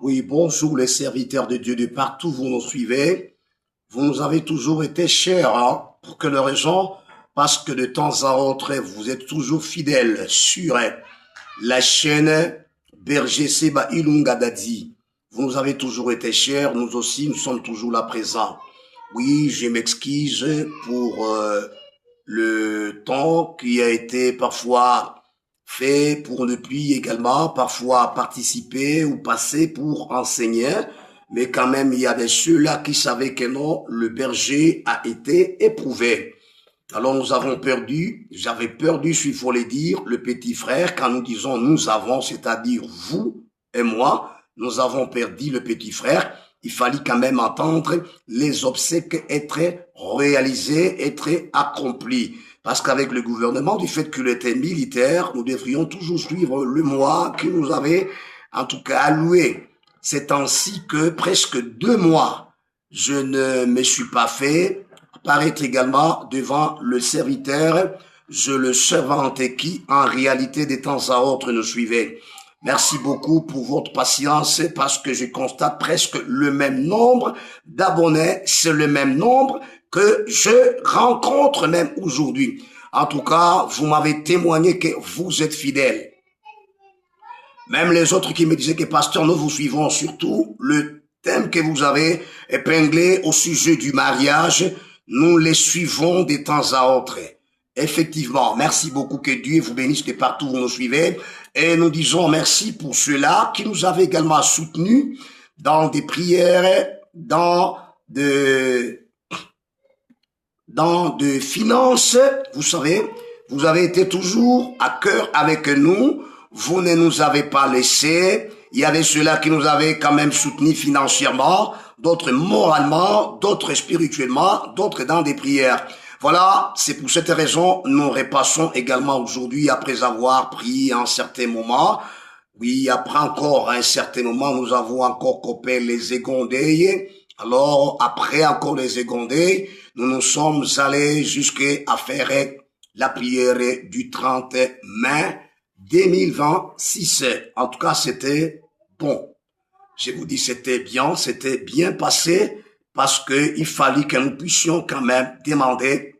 Oui, bonjour les serviteurs de Dieu de partout, vous nous suivez. Vous nous avez toujours été chers, hein, pour que les raisons, parce que de temps à autre, vous êtes toujours fidèles sur la chaîne Berger Seba Ilunga Dadi. Vous nous avez toujours été chers, nous aussi, nous sommes toujours là présents. Oui, je m'excuse pour le temps qui a été parfois fait pour ne plus également parfois participer ou passer pour enseigner, mais quand même il y avait ceux-là qui savaient que non, le berger a été éprouvé. Alors nous avons perdu, j'avais perdu, s'il faut le dire, le petit frère. Quand nous disons nous avons, c'est-à-dire vous et moi, nous avons perdu le petit frère. Il fallait quand même entendre les obsèques être réalisées, être accomplies. Parce qu'avec le gouvernement, du fait qu'il était militaire, nous devrions toujours suivre le mois qui nous avait, en tout cas, alloué. C'est ainsi que presque 2 mois, je ne me suis pas fait apparaître également devant le serviteur, je le servante qui, en réalité, de temps à autre, nous suivait. Merci beaucoup pour votre patience parce que je constate presque le même nombre d'abonnés, c'est le même nombre que je rencontre même aujourd'hui. En tout cas, vous m'avez témoigné que vous êtes fidèles. Même les autres qui me disaient que pasteur, nous vous suivons surtout le thème que vous avez épinglé au sujet du mariage, nous les suivons de temps à autre. Effectivement, merci beaucoup, que Dieu vous bénisse de partout où vous nous suivez. Et nous disons merci pour ceux-là qui nous avaient également soutenus dans des prières, dans de finances. Vous savez, vous avez été toujours à cœur avec nous. Vous ne nous avez pas laissés. Il y avait ceux-là qui nous avaient quand même soutenus financièrement, d'autres moralement, d'autres spirituellement, d'autres dans des prières. Voilà, c'est pour cette raison, nous repassons également aujourd'hui, après avoir prié un certain moment. Oui, après encore un certain moment, nous avons encore coupé les égondés. Alors, après encore les égondés, nous nous sommes allés jusqu'à faire la prière du 30 mai 2026. En tout cas, c'était bon. Je vous dis, c'était bien passé, parce que il fallait que nous puissions quand même demander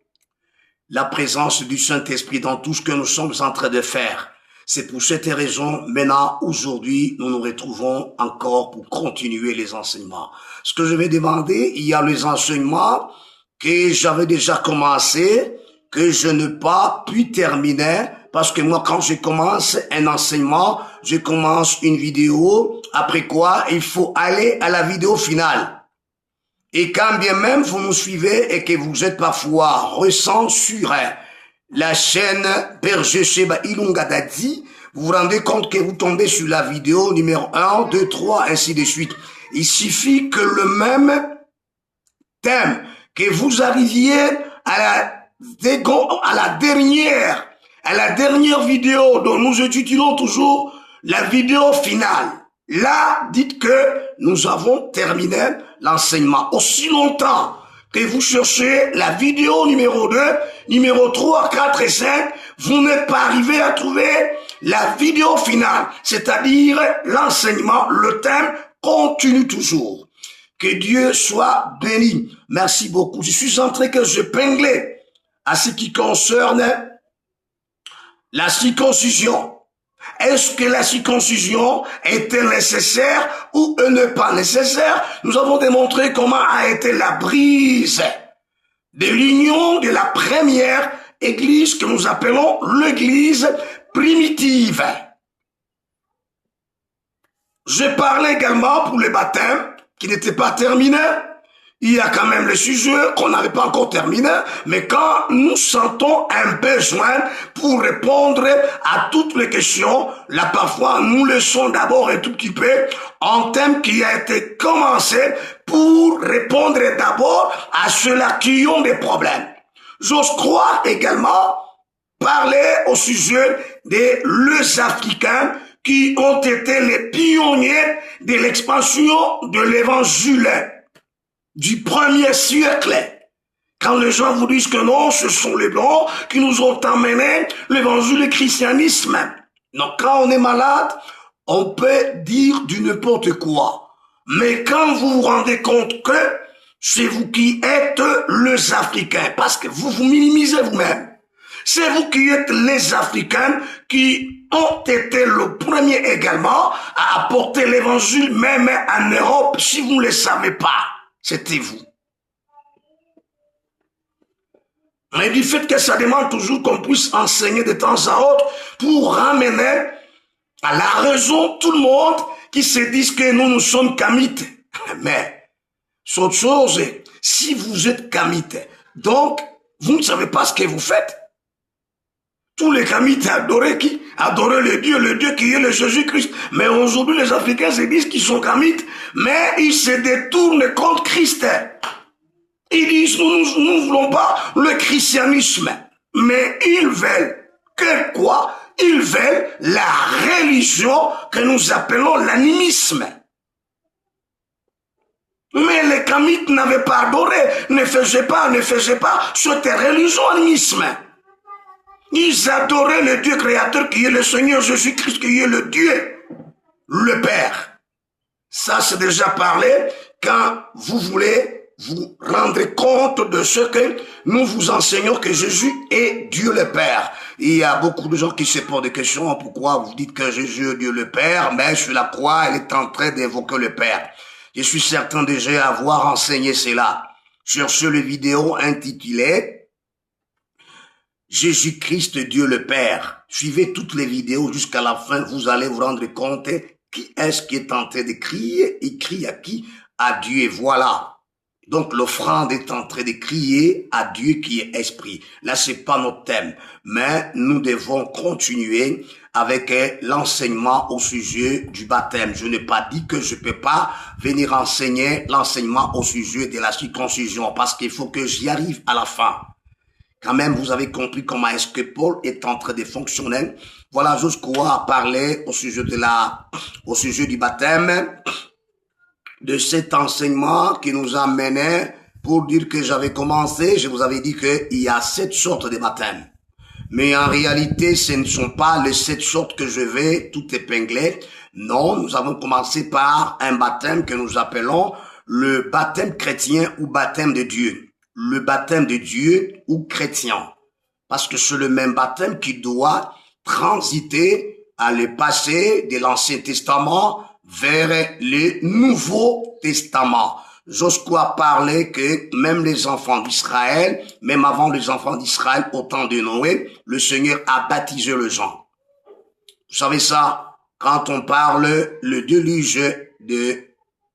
la présence du Saint-Esprit dans tout ce que nous sommes en train de faire. C'est pour cette raison, maintenant, aujourd'hui, nous nous retrouvons encore pour continuer les enseignements. Ce que je vais demander, il y a les enseignements que j'avais déjà commencé, que je n'ai pas pu terminer, parce que moi, quand je commence un enseignement, je commence une vidéo, après quoi, il faut aller à la vidéo finale. Et quand bien même vous nous suivez et que vous êtes parfois ressent sur la chaîne Berger Seba Ilunga Dadi, vous vous rendez compte que vous tombez sur la vidéo numéro 1, 2, 3, ainsi de suite. Il suffit que le même thème, que vous arriviez à la dernière vidéo dont nous étudions toujours la vidéo finale. Là, dites que nous avons terminé l'enseignement. Aussi longtemps que vous cherchez la vidéo numéro 2, numéro 3, 4 et 5, vous n'êtes pas arrivé à trouver la vidéo finale, c'est-à-dire l'enseignement, le thème continue toujours. Que Dieu soit béni. Merci beaucoup. Je suis entré que je pinglais à ce qui concerne la circoncision. Est-ce que la circoncision était nécessaire ou n'est pas nécessaire? Nous avons démontré comment a été la brise de l'union de la première église que nous appelons l'église primitive. Je parlais également pour le baptême qui n'était pas terminé. Il y a quand même le sujet qu'on n'avait pas encore terminé, mais quand nous sentons un besoin pour répondre à toutes les questions, là parfois nous laissons d'abord un tout petit peu un thème qui a été commencé pour répondre d'abord à ceux-là qui ont des problèmes. J'ose croire également parler au sujet des les Africains qui ont été les pionniers de l'expansion de l'évangile du premier siècle. Quand les gens vous disent que non, ce sont les Blancs qui nous ont emmené l'évangile du christianisme. Donc quand on est malade, on peut dire du n'importe quoi. Mais quand vous vous rendez compte que c'est vous qui êtes les Africains, parce que vous vous minimisez vous-même. C'est vous qui êtes les Africains qui ont été le premier également à apporter l'évangile même en Europe. Si vous ne le savez pas, c'était vous. Mais du fait que ça demande toujours qu'on puisse enseigner de temps à autre pour ramener à la raison tout le monde qui se disent que nous sommes kamites. Mais, c'est autre chose, si vous êtes kamites, donc vous ne savez pas ce que vous faites. Tous les kamites adoraient qui? Adoraient le Dieu qui est le Jésus-Christ. Mais aujourd'hui, les Africains se disent qu'ils sont kamites, mais ils se détournent contre Christ. Ils disent, nous ne voulons pas le christianisme, mais ils veulent que quoi? Ils veulent la religion que nous appelons l'animisme. Mais les kamites n'avaient pas adoré, ne faisaient pas cette religion animisme. Ils adoraient le Dieu créateur qui est le Seigneur Jésus-Christ, qui est le Dieu, le Père. Ça, c'est déjà parlé quand vous voulez vous rendre compte de ce que nous vous enseignons, que Jésus est Dieu le Père. Il y a beaucoup de gens qui se posent des questions, pourquoi vous dites que Jésus est Dieu le Père, mais sur la croix, elle est en train d'évoquer le Père. Je suis certain déjà avoir enseigné cela. Sur ce vidéo intitulé Jésus-Christ, Dieu le Père. Suivez toutes les vidéos jusqu'à la fin, vous allez vous rendre compte qui est-ce qui est en train de crier. Il crie à qui? À Dieu, voilà. Donc l'offrande est en train de crier à Dieu qui est esprit. Là, c'est pas notre thème, mais nous devons continuer avec l'enseignement au sujet du baptême. Je n'ai pas dit que je peux pas venir enseigner l'enseignement au sujet de la circoncision, parce qu'il faut que j'y arrive à la fin. Quand même, vous avez compris comment est-ce que Paul est en train de fonctionner. Voilà jusqu'où parler au sujet du baptême, de cet enseignement qui nous a mené pour dire que j'avais commencé, je vous avais dit qu'il y a 7 sortes de baptêmes. Mais en réalité, ce ne sont pas les 7 sortes que je vais tout épingler. Non, nous avons commencé par un baptême que nous appelons le baptême chrétien ou baptême de Dieu. Le baptême de Dieu ou chrétien. Parce que c'est le même baptême qui doit transiter à le passé de l'Ancien Testament vers le Nouveau Testament. Jusqu'à parler que même les enfants d'Israël, même avant les enfants d'Israël, au temps de Noé, le Seigneur a baptisé les gens. Vous savez ça, quand on parle le déluge de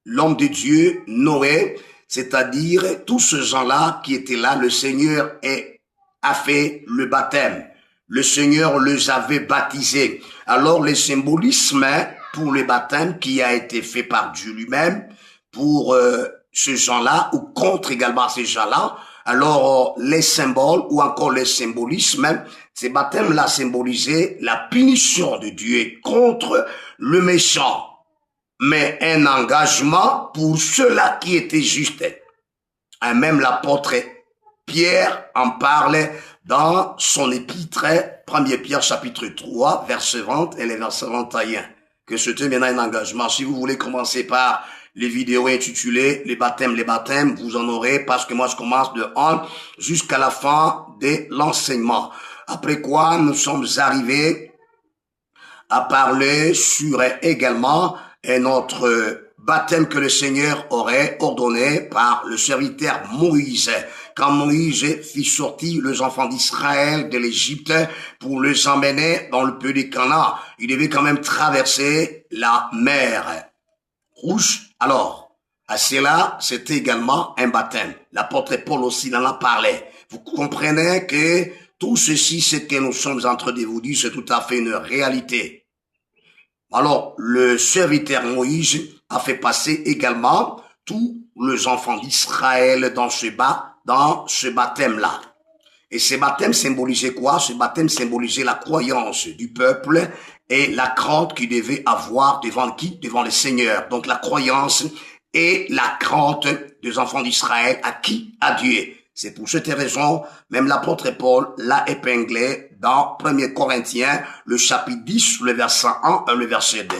l'homme de Dieu, Noé, c'est-à-dire tous ces gens-là qui étaient là, le Seigneur a fait le baptême. Le Seigneur les avait baptisés. Alors le symbolisme pour le baptême qui a été fait par Dieu lui-même pour ces gens-là ou contre également ces gens-là. Alors les symboles ou encore les symbolismes, ces baptêmes-là symbolisaient la punition de Dieu contre le méchant. Mais un engagement pour ceux-là qui étaient justes. Et même l'apôtre Pierre en parle dans son épître, 1 Pierre chapitre 3, verset 20 et les versets 21. Que c'était maintenant un engagement. Si vous voulez commencer par les vidéos intitulées les baptêmes, vous en aurez parce que moi je commence de 1 jusqu'à la fin de l'enseignement. Après quoi, nous sommes arrivés à parler sur également un autre baptême que le Seigneur aurait ordonné par le serviteur Moïse. Quand Moïse fit sortir les enfants d'Israël de l'Égypte pour les emmener dans le pays de Canaan, il devait quand même traverser la mer Rouge. Alors, à cela, c'était également un baptême. L'apôtre Paul aussi en a parlé. Vous comprenez que tout ceci, ce que nous sommes en train de vous dire, c'est tout à fait une réalité. Alors, le serviteur Moïse a fait passer également tous les enfants d'Israël dans ce baptême-là. Et ce baptême symbolisait quoi? Ce baptême symbolisait la croyance du peuple et la crainte qu'il devait avoir devant qui? Devant le Seigneur. Donc la croyance et la crainte des enfants d'Israël à qui? À Dieu. C'est pour cette raison, même l'apôtre Paul l'a épinglé dans 1 Corinthiens, le chapitre 10, le verset 1 et le verset 2.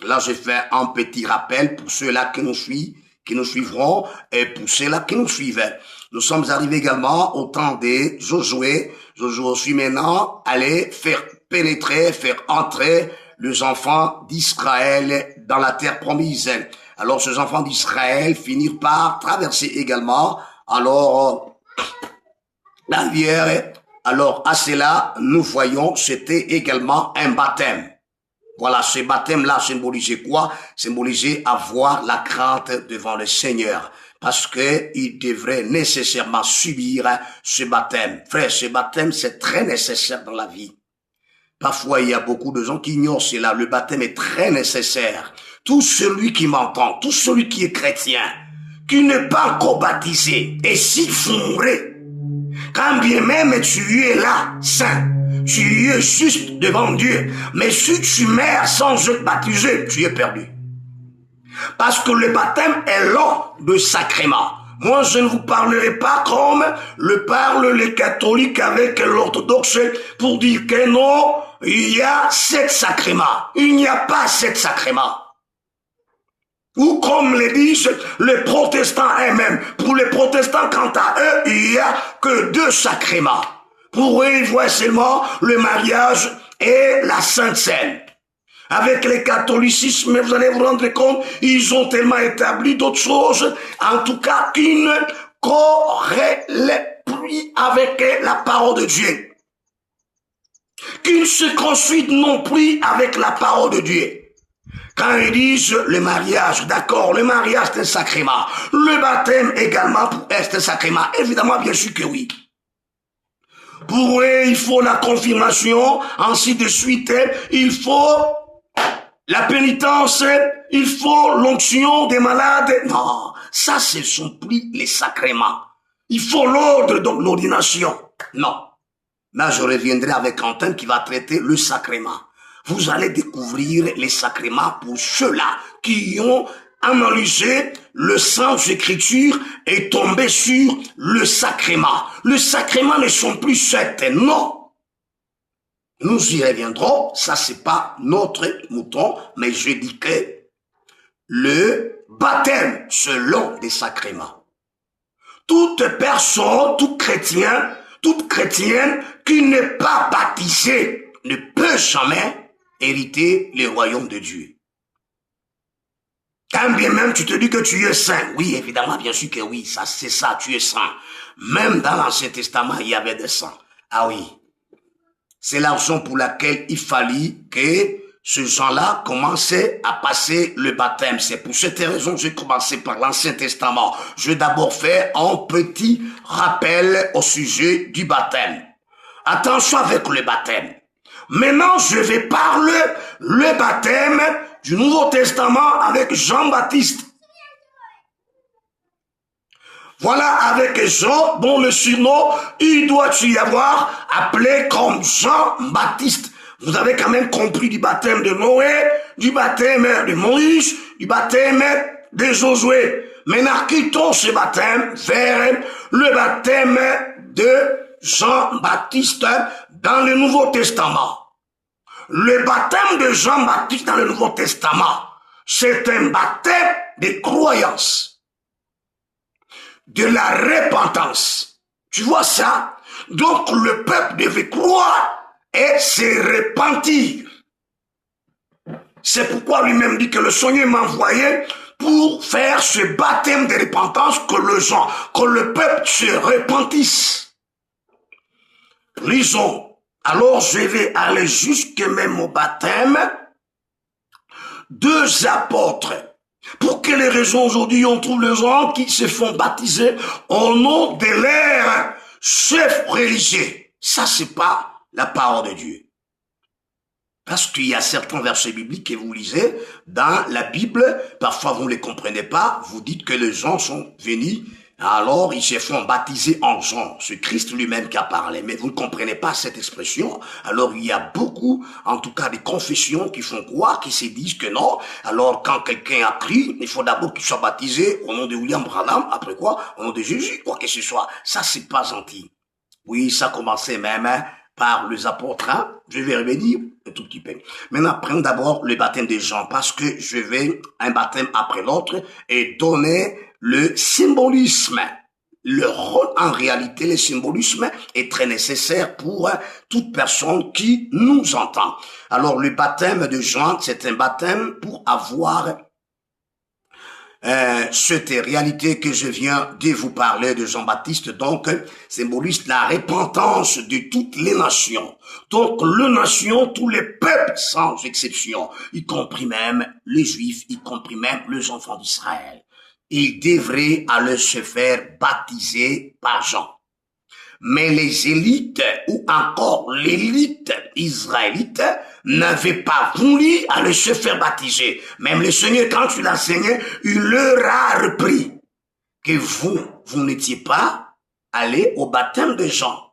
Là, je fais un petit rappel pour ceux-là qui nous suivront et pour ceux-là qui nous suivent. Nous sommes arrivés également au temps de Josué. Josué suit maintenant aller faire pénétrer, faire entrer les enfants d'Israël dans la terre promise. Alors, ces enfants d'Israël finirent par traverser également, alors, la rivière. Alors, à cela, nous voyons, c'était également un baptême. Voilà, ce baptême-là symbolisait quoi? Symbolisait avoir la crainte devant le Seigneur. Parce que il devrait nécessairement subir ce baptême. Frère, ce baptême, c'est très nécessaire dans la vie. Parfois, il y a beaucoup de gens qui ignorent cela. Le baptême est très nécessaire. Tout celui qui m'entend, tout celui qui est chrétien, qui n'est pas encore baptisé, et s'il faut mourir, quand bien même tu es là, saint, tu es juste devant Dieu, mais si tu meurs sans être baptisé, tu es perdu. Parce que le baptême est l'un de sacrement. Moi, je ne vous parlerai pas comme le parlent les catholiques avec l'orthodoxe pour dire que non, il y a 7 sacrements. Il n'y a pas 7 sacrements. Ou comme le disent les protestants eux-mêmes. Pour les protestants, quant à eux, il n'y a que 2 sacrements. Pour eux, ils voient seulement le mariage et la Sainte Seine. Avec le catholicisme, vous allez vous rendre compte, ils ont tellement établi d'autres choses, en tout cas, qui ne corrèlent plus avec la parole de Dieu. Qui ne se construisent non plus avec la parole de Dieu. Quand ils disent le mariage, d'accord, le mariage c'est un sacrement. Le baptême également est un sacrement. Évidemment, bien sûr que oui. Pour eux, il faut la confirmation, ainsi de suite, il faut la pénitence, il faut l'onction des malades. Non, ça ce sont plus les sacrements. Il faut l'ordre, donc l'ordination. Non. Là, je reviendrai avec un thème qui va traiter le sacrement. Vous allez découvrir les sacrements pour ceux-là qui ont analysé le sens d'écriture et tombé sur le sacrement. Le sacrement ne sont plus 7, non. Nous y reviendrons, ça c'est pas notre mouton, mais je dis que le baptême selon des sacrements. Toute personne, tout chrétien, toute chrétienne qui n'est pas baptisée ne peut jamais hériter le royaume de Dieu. Quand bien même tu te dis que tu es saint, oui évidemment bien sûr que oui, ça c'est ça, tu es saint. Même dans l'Ancien Testament il y avait des saints. Ah oui. C'est la raison pour laquelle il fallait que ces gens-là commençaient à passer le baptême. C'est pour cette raison que j'ai commencé par l'Ancien Testament. Je vais d'abord faire un petit rappel au sujet du baptême. Attention avec le baptême. Maintenant, je vais parler le baptême du Nouveau Testament avec Jean-Baptiste. Voilà, avec Jean, dont le surnom, il doit y avoir appelé comme Jean-Baptiste. Vous avez quand même compris du baptême de Noé, du baptême de Moïse, du baptême de Josué. Maintenant, quittons ce baptême vers le baptême de Jean-Baptiste dans le Nouveau Testament. Le baptême de Jean-Baptiste dans le Nouveau Testament, c'est un baptême de croyance. De la repentance. Tu vois ça? Donc le peuple devait croire et se repentir. C'est pourquoi lui-même dit que le Seigneur m'a envoyé pour faire ce baptême de repentance que le peuple se repentisse. Lisons. Alors je vais aller jusque même au baptême. 2 apôtres. Pour quelles raisons aujourd'hui on trouve les gens qui se font baptiser au nom de leur chef religieux? Ça, c'est pas la parole de Dieu. Parce qu'il y a certains versets bibliques que vous lisez dans la Bible, parfois vous ne les comprenez pas, vous dites que les gens sont venus, alors ils se font baptiser en Jean, c'est Christ lui-même qui a parlé, mais vous ne comprenez pas cette expression, alors il y a beaucoup, en tout cas des confessions qui font croire, qui se disent que non, alors quand quelqu'un a pris, il faut d'abord qu'il soit baptisé au nom de William Branham, après quoi, au nom de Jésus, quoi que ce soit, ça c'est pas gentil. Oui, ça commençait même par les apôtres. Hein? Je vais revenir un tout petit peu. Maintenant, prenons d'abord le baptême de Jean, parce que je vais un baptême après l'autre et donner le symbolisme. Le rôle, en réalité, le symbolisme est très nécessaire pour toute personne qui nous entend. Alors, le baptême de Jean, c'est un baptême pour avoir cette réalité que je viens de vous parler de Jean-Baptiste, donc, symbolise la repentance de toutes les nations. Donc, les nations, tous les peuples, sans exception, y compris même les Juifs, y compris même les enfants d'Israël. Ils devraient aller se faire baptiser par Jean. Mais les élites, ou encore l'élite israélite, n'avaient pas voulu aller se faire baptiser. Même le Seigneur, quand il enseignait, il leur a repris que vous n'étiez pas allés au baptême de Jean.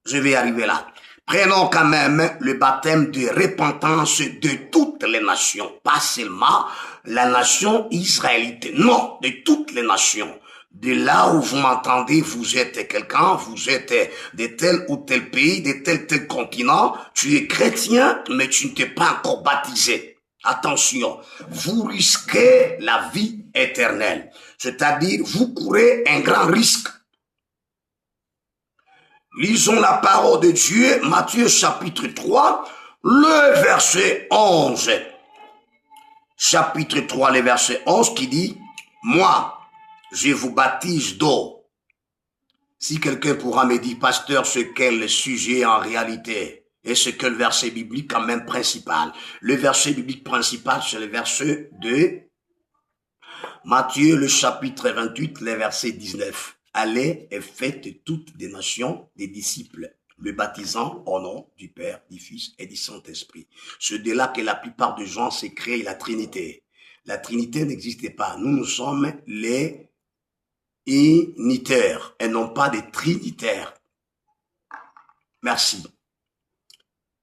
Je vais arriver là. Prenons quand même le baptême de repentance de toutes les nations, pas seulement la nation israélite, non, de toutes les nations. De là où vous m'entendez, vous êtes quelqu'un, vous êtes de tel ou tel pays, de tel continent, tu es chrétien, mais tu ne t'es pas encore baptisé. Attention, vous risquez la vie éternelle, c'est-à-dire vous courez un grand risque. Lisons la parole de Dieu, Matthieu chapitre 3, le verset 11. Chapitre 3, le verset 11 qui dit, « Moi, je vous baptise d'eau. » Si quelqu'un pourra me dire, pasteur, ce qu'est le sujet en réalité, et ce que le verset biblique quand même principal. Le verset biblique principal, c'est le verset de Matthieu, le chapitre 28, le verset 19. Allez et faites toutes des nations des disciples, le baptisant au nom du Père, du Fils et du Saint-Esprit. C'est de là que la plupart des gens s'est créé la Trinité. La Trinité n'existait pas. Nous sommes les unitaires et non pas des trinitaires. Merci.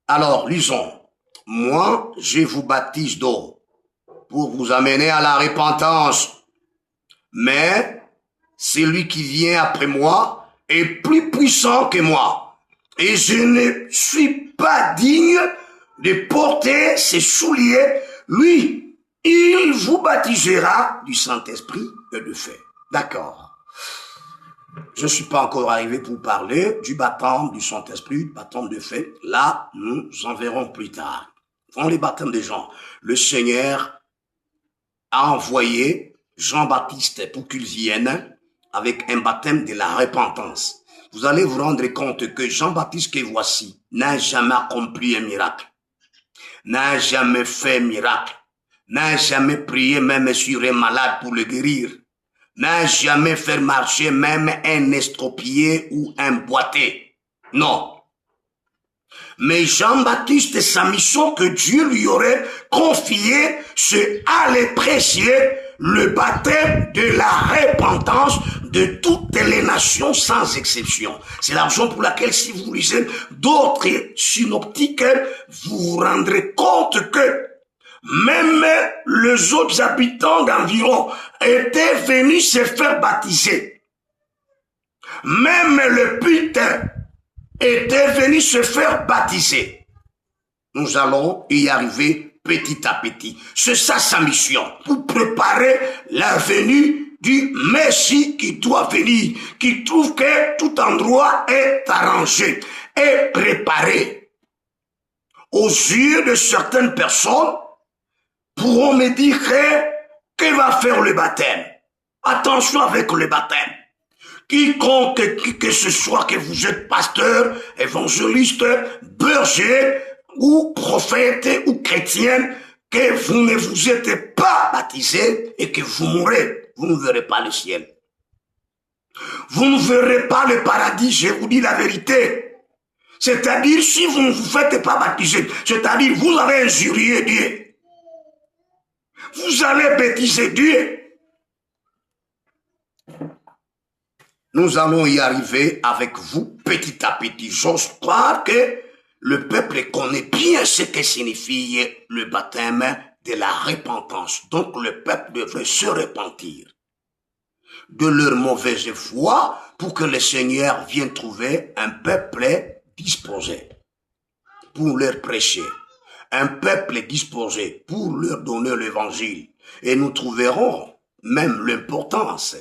Alors, lisons. Moi, je vous baptise d'eau pour vous amener à la repentance. Mais celui qui vient après moi est plus puissant que moi. Et je ne suis pas digne de porter ses souliers. Lui, il vous baptisera du Saint-Esprit et de feu. D'accord. Je ne suis pas encore arrivé pour parler du baptême du Saint-Esprit, du baptême de feu. Là, nous en verrons plus tard. Dans les baptêmes des gens, le Seigneur a envoyé Jean-Baptiste pour qu'il vienne avec un baptême de la repentance. Vous allez vous rendre compte que Jean-Baptiste que voici n'a jamais accompli un miracle, n'a jamais fait miracle, n'a jamais prié même sur un malade pour le guérir, n'a jamais fait marcher même un estropié ou un boité. Non. Mais Jean-Baptiste, sa mission que Dieu lui aurait confiée, c'est aller prêcher le baptême de la repentance de toutes les nations sans exception. C'est la raison pour laquelle si vous lisez d'autres synoptiques, vous vous rendrez compte que même les autres habitants d'environ étaient venus se faire baptiser. Même le putain était venu se faire baptiser. Nous allons y arriver petit à petit. C'est ça sa mission, pour préparer la venue du Messie qui doit venir, qui trouve que tout endroit est arrangé, est préparé. Aux yeux de certaines personnes, pourront me dire que va faire le baptême. Attention avec le baptême. Quiconque, qui que ce soit, que vous êtes pasteur, évangéliste, berger, ou prophète, ou chrétien, que vous ne vous êtes pas baptisé et que vous mourrez, vous ne verrez pas le ciel. Vous ne verrez pas le paradis, je vous dis la vérité. C'est-à-dire, si vous ne vous faites pas baptiser, c'est-à-dire, vous allez injurier Dieu. Vous allez bêtiser Dieu. Nous allons y arriver avec vous petit à petit. J'ose croire que le peuple connaît bien ce que signifie le baptême de la repentance. Donc le peuple devrait se repentir de leur mauvaise foi pour que le Seigneur vienne trouver un peuple disposé pour leur prêcher. Un peuple disposé pour leur donner l'évangile. Et nous trouverons même l'importance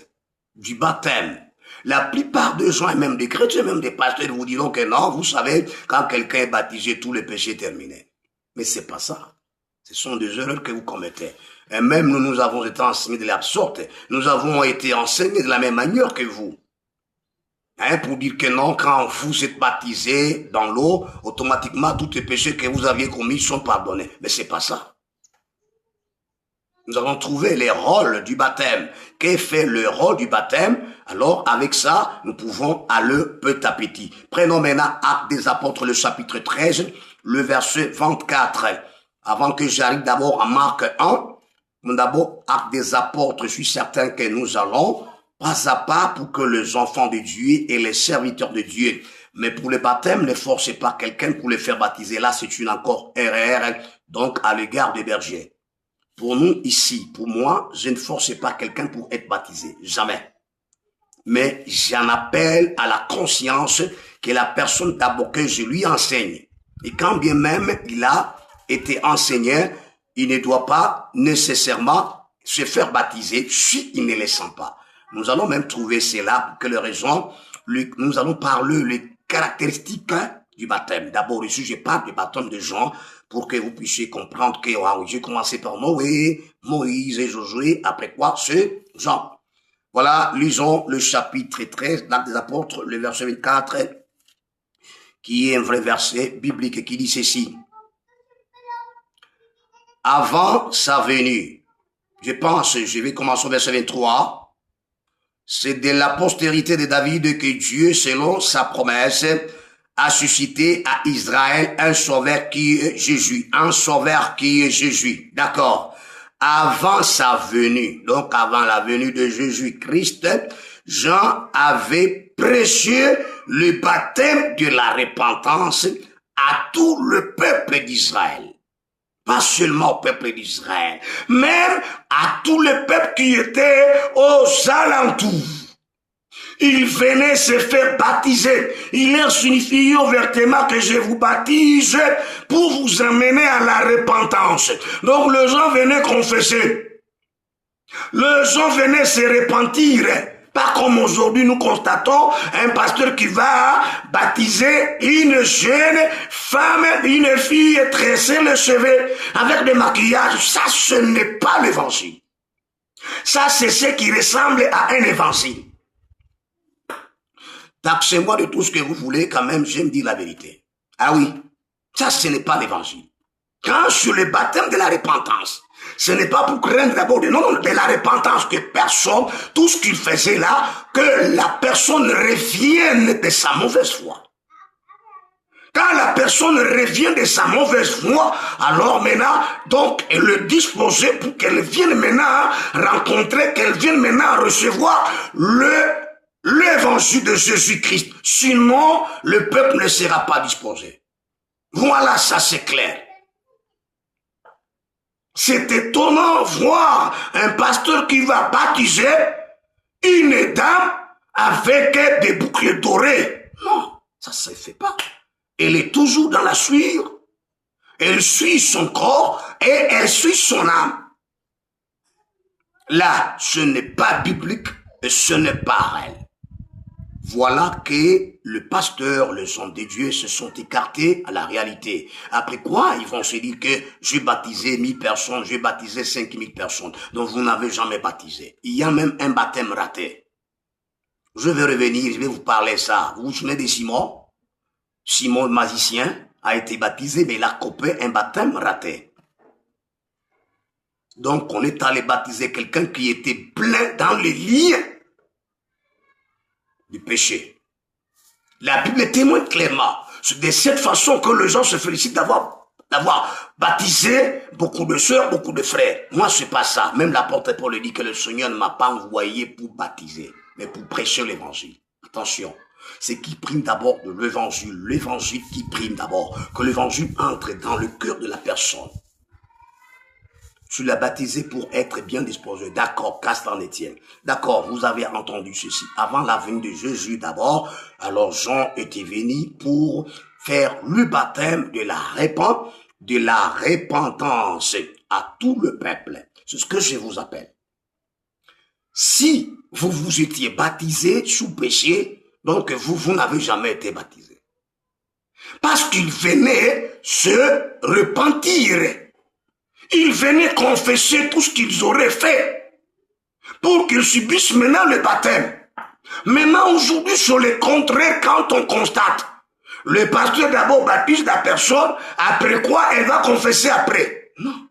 du baptême. La plupart des gens, et même des chrétiens, même des pasteurs, vous diront que non, vous savez, quand quelqu'un est baptisé, tous les péchés terminés. Mais c'est pas ça. Ce sont des erreurs que vous commettez. Et même nous avons été enseignés de la sorte. Nous avons été enseignés de la même manière que vous. Pour dire que non, quand vous êtes baptisé dans l'eau, automatiquement, tous les péchés que vous aviez commis sont pardonnés. Mais c'est pas ça. Nous allons trouver les rôles du baptême. Qu'est fait le rôle du baptême? Alors, avec ça, nous pouvons aller petit à petit. Prenons maintenant Actes des Apôtres, le chapitre 13, le verset 24. Avant que j'arrive d'abord à Marc 1, d'abord Actes des Apôtres, je suis certain que nous allons pas à pas pour que les enfants de Dieu et les serviteurs de Dieu. Mais pour le baptême, ne forcez pas quelqu'un pour le faire baptiser. Là, c'est une encore erreur, donc à l'égard des bergers. Pour nous, ici, pour moi, je ne force pas quelqu'un pour être baptisé. Jamais. Mais j'en appelle à la conscience que la personne d'abord que je lui enseigne. Et quand bien même il a été enseigné, il ne doit pas nécessairement se faire baptiser si il ne le sent pas. Nous allons même trouver cela pour que les raisons, nous allons parler les caractéristiques du baptême. D'abord ici, je parle du baptême de Jean pour que vous puissiez comprendre que j'ai commencé par Noé, Moïse et Josué, après quoi c'est Jean. Voilà, lisons le chapitre 13 d'Actes des Apôtres, le verset 24, qui est un vrai verset biblique qui dit ceci. Avant sa venue, je vais commencer au verset 23, c'est de la postérité de David que Dieu, selon sa promesse, a suscité à Israël un sauveur qui est Jésus. Un sauveur qui est Jésus. D'accord. Avant sa venue, donc avant la venue de Jésus-Christ, Jean avait prêché le baptême de la repentance à tout le peuple d'Israël. Pas seulement au peuple d'Israël, même à tout le peuple qui était aux alentours. Il venait se faire baptiser. Il leur signifie ouvertement que je vous baptise pour vous amener à la repentance. Donc les gens venaient confesser. Les gens venaient se repentir. Pas comme aujourd'hui nous constatons un pasteur qui va baptiser une jeune femme, une fille tresser le cheveux avec des maquillages. Ça, ce n'est pas l'évangile. Ça, c'est ce qui ressemble à un évangile. Taxez-moi de tout ce que vous voulez, quand même, j'aime dire la vérité. Ah oui, ça, ce n'est pas l'évangile. Quand sur le baptême de la repentance, ce n'est pas pour craindre d'abord de la repentance que personne, tout ce qu'il faisait là, que la personne revienne de sa mauvaise foi. Quand la personne revient de sa mauvaise foi, alors maintenant, donc, elle le disposait pour qu'elle vienne maintenant rencontrer, qu'elle vienne maintenant recevoir l'évangile de Jésus-Christ. Sinon, le peuple ne sera pas disposé. Voilà, ça c'est clair. C'est étonnant voir un pasteur qui va baptiser une dame avec des boucles dorées. Non, ça ne se fait pas. Elle est toujours dans la suivre. Elle suit son corps et elle suit son âme. Là, ce n'est pas biblique et ce n'est pas réel. Voilà que le pasteur, les hommes de Dieu se sont écartés à la réalité. Après quoi, ils vont se dire que j'ai baptisé 1000 personnes, j'ai baptisé 5000 personnes. Donc vous n'avez jamais baptisé. Il y a même un baptême raté. Je vais revenir, je vais vous parler de ça. Vous vous souvenez de Simon? Simon le magicien a été baptisé, mais il a copé un baptême raté. Donc on est allé baptiser quelqu'un qui était plein dans les liens du péché. La Bible témoigne clairement. C'est de cette façon que les gens se félicitent d'avoir baptisé beaucoup de sœurs, beaucoup de frères. Moi, c'est pas ça. Même l'apôtre Paul dit que le Seigneur ne m'a pas envoyé pour baptiser, mais pour prêcher l'évangile. Attention. C'est qui prime d'abord de l'évangile qui prime d'abord, que l'évangile entre dans le cœur de la personne. Tu l'as baptisé pour être bien disposé. D'accord, qu'à cela ne tienne. D'accord, vous avez entendu ceci. Avant la venue de Jésus d'abord, alors Jean était venu pour faire le baptême de la repentance à tout le peuple. C'est ce que je vous appelle. Si vous vous étiez baptisé sous péché, donc vous n'avez jamais été baptisé. Parce qu'ils venaient se repentir. Ils venaient confesser tout ce qu'ils auraient fait pour qu'ils subissent maintenant le baptême. Maintenant, aujourd'hui, sur le contraire, quand on constate, le pasteur d'abord baptise la personne, après quoi elle va confesser après. Non.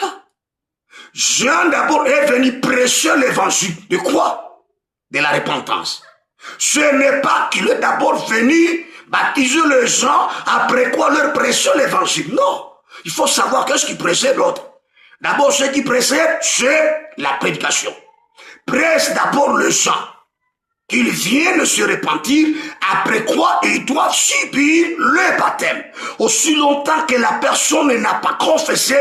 Non. Jean d'abord est venu prêcher l'évangile. De quoi? De la repentance. Ce n'est pas qu'il est d'abord venu baptiser les gens, après quoi leur prêcher l'évangile. Non. Il faut savoir qu'est-ce qui précède l'autre. D'abord, ce qui précède, c'est la prédication. Presse d'abord les gens qu'ils viennent se repentir, après quoi ils doivent subir le baptême. Aussi longtemps que la personne n'a pas confessé,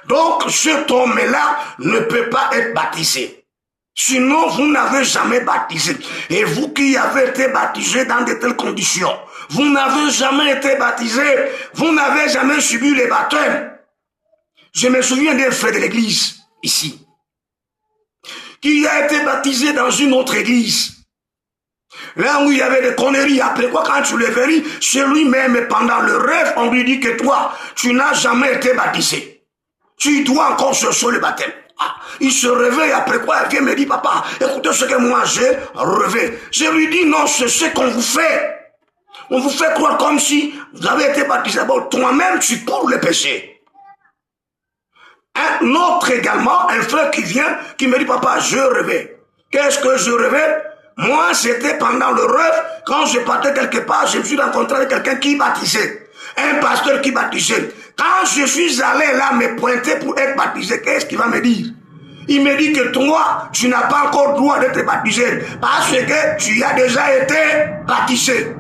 donc cet homme-là ne peut pas être baptisé. Sinon, vous n'avez jamais baptisé. Et vous qui avez été baptisé dans de telles conditions, vous n'avez jamais été baptisé, vous n'avez jamais subi le baptême. Je me souviens d'un frère de l'église, ici, qui a été baptisé dans une autre église. Là où il y avait des conneries, après quoi, quand tu le verras, c'est lui-même, pendant le rêve, on lui dit que toi, tu n'as jamais été baptisé. Tu dois encore chercher le baptême. Ah, il se réveille, après quoi, il vient me dit, papa, écoutez ce que moi j'ai rêvé. Je lui dis, non, c'est ce qu'on vous fait. On vous fait croire comme si vous avez été baptisé. Bon, toi-même, tu cours le péché. Un autre également, un frère qui vient, qui me dit, papa, je rêvais. Qu'est-ce que je rêvais? Moi, c'était pendant le rêve, quand je partais quelque part, je me suis rencontré avec quelqu'un qui baptisait. Un pasteur qui baptisait. Quand je suis allé là me pointer pour être baptisé, qu'est-ce qu'il va me dire? Il me dit que toi, tu n'as pas encore droit d'être baptisé, parce que tu as déjà été baptisé.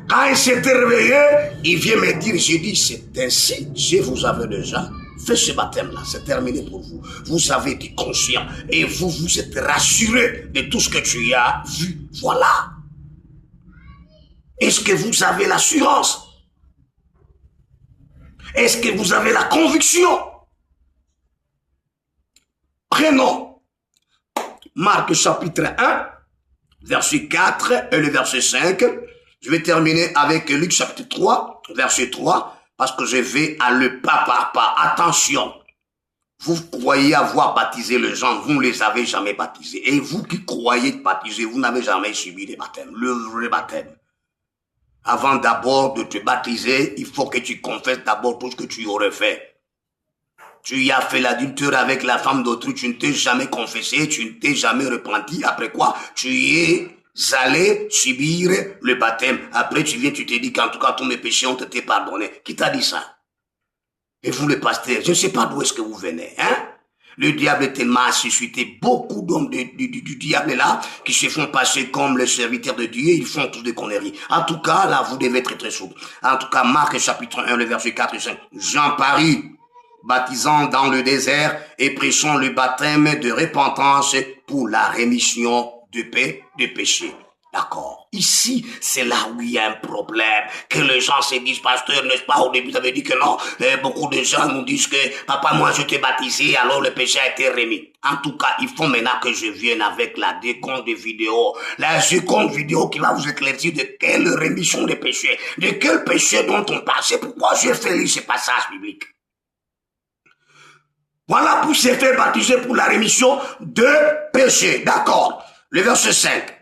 Quand il s'était réveillé, il vient me dire, j'ai dit, c'est ainsi, je vous avais déjà fait ce baptême-là, c'est terminé pour vous. Vous avez été conscient et vous vous êtes rassuré de tout ce que tu as vu. Voilà. Est-ce que vous avez l'assurance? Est-ce que vous avez la conviction? Prenons Marc chapitre 1, verset 4 et le verset 5. Je vais terminer avec Luc chapitre 3, verset 3. Parce que je vais à le pas par pas. Attention, vous croyez avoir baptisé les gens, vous ne les avez jamais baptisés. Et vous qui croyez baptiser, vous n'avez jamais subi le baptême, le vrai baptême. Avant d'abord de te baptiser, il faut que tu confesses d'abord tout ce que tu aurais fait. Tu y as fait l'adultère avec la femme d'autrui, tu ne t'es jamais confessé, tu ne t'es jamais repenti. Après quoi, tu es allé subir le baptême. Après, tu viens, tu te dis qu'en tout cas, tous mes péchés ont été pardonnés. Qui t'a dit ça? Et vous, le pasteur, je ne sais pas d'où est-ce que vous venez, hein? Le diable est tellement suscité beaucoup d'hommes du diable là, qui se font passer comme les serviteurs de Dieu, ils font tous des conneries. En tout cas, là, vous devez être très souple. En tout cas, Marc chapitre 1, le verset 4 et 5. Jean parut, baptisant dans le désert et prêchant le baptême de repentance pour la rémission de péché. D'accord. Ici, c'est là où il y a un problème. Que les gens se disent, pasteur, n'est-ce pas, au début, vous avez dit que non. Beaucoup de gens nous disent que, papa, moi, je t'ai baptisé, alors le péché a été remis. En tout cas, il faut maintenant que je vienne avec la décompte de vidéo. La décompte vidéo qui va vous éclaircir de quelle rémission de péché. De quel péché dont on parle. C'est pourquoi j'ai fait lire ce passage biblique. Voilà pour se faire baptiser pour la rémission de péché. D'accord. Le verset 5.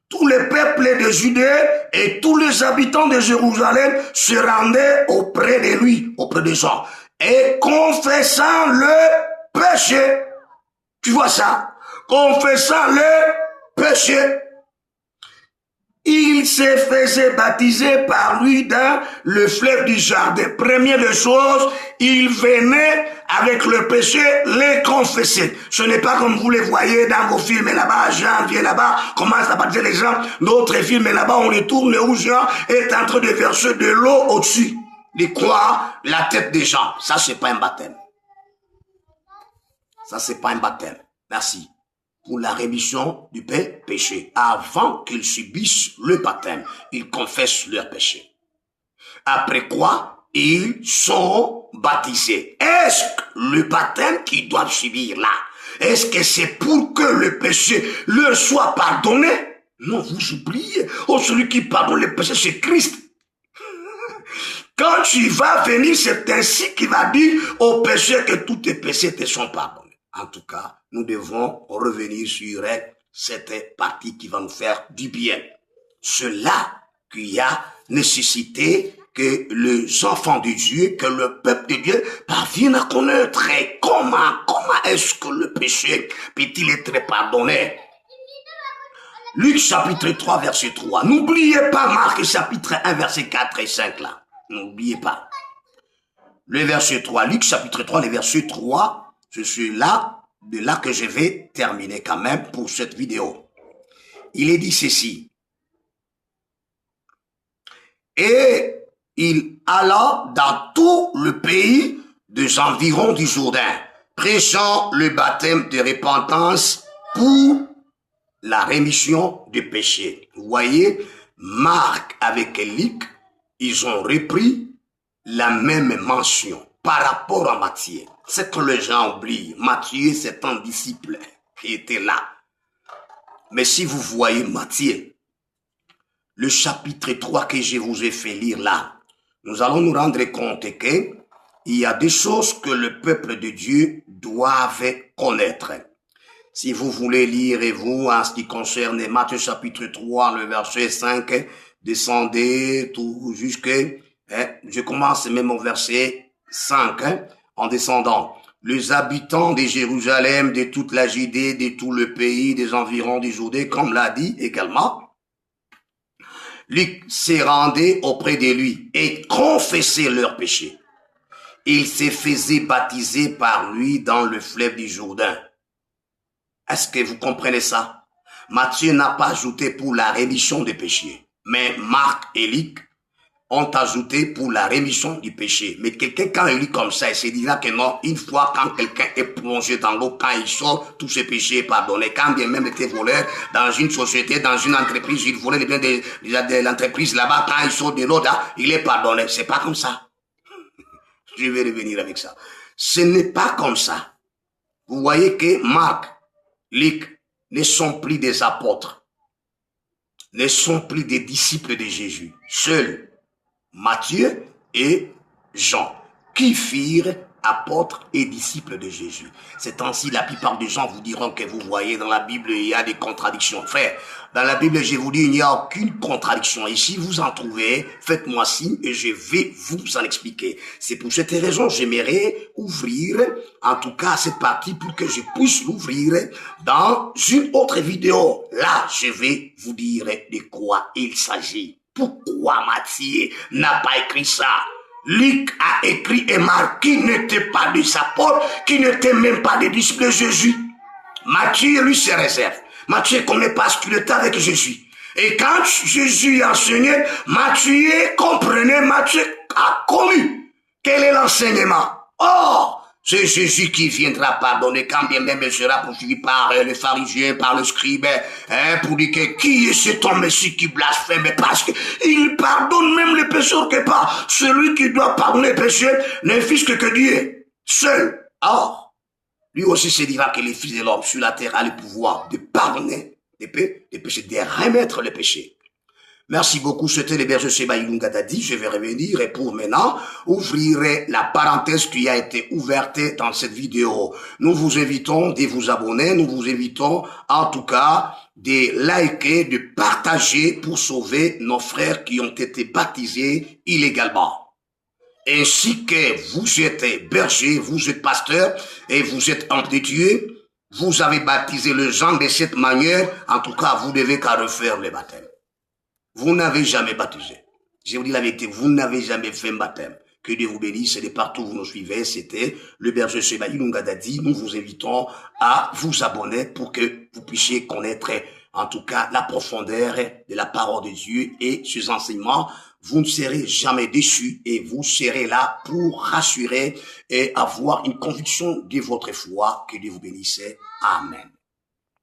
Tous les peuples de Judée et tous les habitants de Jérusalem se rendaient auprès de lui, auprès des gens, et confessant le péché. Tu vois ça? Confessant le péché. Il se faisait baptiser par lui dans le fleuve du jardin. Première des choses, il venait avec le péché les confesser. Ce n'est pas comme vous les voyez dans vos films là-bas, Jean vient là-bas, commence à baptiser les gens. D'autres films là-bas, on les tourne où Jean est en train de verser de l'eau au-dessus. De quoi? La tête des gens. Ça, c'est pas un baptême. Ça, c'est pas un baptême. Merci. pour la rémission du péché. Avant qu'ils subissent le baptême, ils confessent leurs péchés. Après quoi, ils sont baptisés. Est-ce que le baptême qu'ils doivent subir là, est-ce que c'est pour que le péché leur soit pardonné? Non, vous oubliez. Oh, celui qui pardonne les péchés, c'est Christ. Quand tu vas venir, c'est ainsi qu'il va dire au péché que tous tes péchés te sont pardonnés. En tout cas, nous devons revenir sur cette partie qui va nous faire du bien. Cela qui a nécessité que les enfants de Dieu, que le peuple de Dieu parvienne à connaître comment est-ce que le péché peut-il être pardonné. Luc chapitre 3 verset 3. N'oubliez pas Marc chapitre 1 verset 4 et 5 là. N'oubliez pas. Le verset 3, Luc chapitre 3, le verset 3, je suis là, de là que je vais terminer quand même pour cette vidéo. Il est dit ceci. Et il alla dans tout le pays des environs du Jourdain, prêchant le baptême de repentance pour la rémission des péchés. Vous voyez, Marc avec Luc, ils ont repris la même mention par rapport à Matthieu. C'est que les gens oublient. Matthieu, c'est un disciple qui était là. Mais si vous voyez Matthieu, le chapitre 3 que je vous ai fait lire là, nous allons nous rendre compte que il y a des choses que le peuple de Dieu doivent connaître. Si vous voulez lire, et vous, en ce qui concerne Matthieu chapitre 3, le verset 5, descendez tout jusque, je commence même au verset 5, en descendant. Les habitants de Jérusalem, de toute la Judée, de tout le pays, des environs du Jourdain, comme l'a dit également, Luc s'est rendu auprès de lui et confessait leurs péchés. Il se faisait baptiser par lui dans le fleuve du Jourdain. Est-ce que vous comprenez ça? Matthieu n'a pas ajouté pour la rémission des péchés. Mais Marc et Luc ont ajouté pour la rémission du péché. Mais quelqu'un, quand il lit comme ça, il se dira que non, une fois quand quelqu'un est plongé dans l'eau, quand il sort, tous ses péchés sont pardonnés. Quand bien même était voleur dans une société, dans une entreprise, il volait les biens de l'entreprise là-bas, quand il sort de l'eau, là, il est pardonné. C'est pas comme ça. Je vais revenir avec ça. Ce n'est pas comme ça. Vous voyez que Marc, Luc ne sont plus des apôtres, ne sont plus des disciples de Jésus. Seuls Matthieu et Jean, qui firent apôtres et disciples de Jésus. C'est ainsi, la plupart des gens vous diront que vous voyez dans la Bible, il y a des contradictions. Frère, dans la Bible, je vous dis, il n'y a aucune contradiction. Et si vous en trouvez, faites-moi signe et je vais vous en expliquer. C'est pour cette raison, j'aimerais ouvrir, en tout cas, cette partie pour que je puisse l'ouvrir dans une autre vidéo. Là, je vais vous dire de quoi il s'agit. Pourquoi Matthieu n'a pas écrit ça? Luc a écrit et Marc, qui n'était pas des apôtres, qui n'était même pas des disciples de Jésus. Matthieu, lui, se réserve. Matthieu connaît pas ce qu'il était avec Jésus. Et quand Jésus enseignait, Matthieu comprenait, Matthieu a connu quel est l'enseignement. Or, c'est Jésus qui viendra pardonner quand bien même il sera poursuivi par les pharisiens, par le scribe, pour dire que qui est cet homme ici qui blasphème, parce qu'il pardonne même les pécheurs que pas. Celui qui doit pardonner les pécheurs n'est fils que Dieu, seul. Or, lui aussi se dira que les fils de l'homme sur la terre a le pouvoir de pardonner les péchés, de remettre les péchés. Merci beaucoup, c'était le berger Sheba Ilunga Dadi. Je vais revenir et pour maintenant ouvrir la parenthèse qui a été ouverte dans cette vidéo. Nous vous invitons de vous abonner, nous vous invitons en tout cas de liker, de partager pour sauver nos frères qui ont été baptisés illégalement. Ainsi que vous êtes berger, vous êtes pasteur et vous êtes homme de Dieu, vous avez baptisé les gens de cette manière, en tout cas vous devez qu'à refaire le baptême. Vous n'avez jamais baptisé. Je vous dis la vérité, vous n'avez jamais fait un baptême. Que Dieu vous bénisse et de partout où vous nous suivez. C'était le berger Sheba Ilunga Dadi. Nous vous invitons à vous abonner pour que vous puissiez connaître en tout cas la profondeur de la parole de Dieu et ses enseignements. Vous ne serez jamais déçus et vous serez là pour rassurer et avoir une conviction de votre foi. Que Dieu vous bénisse. Amen.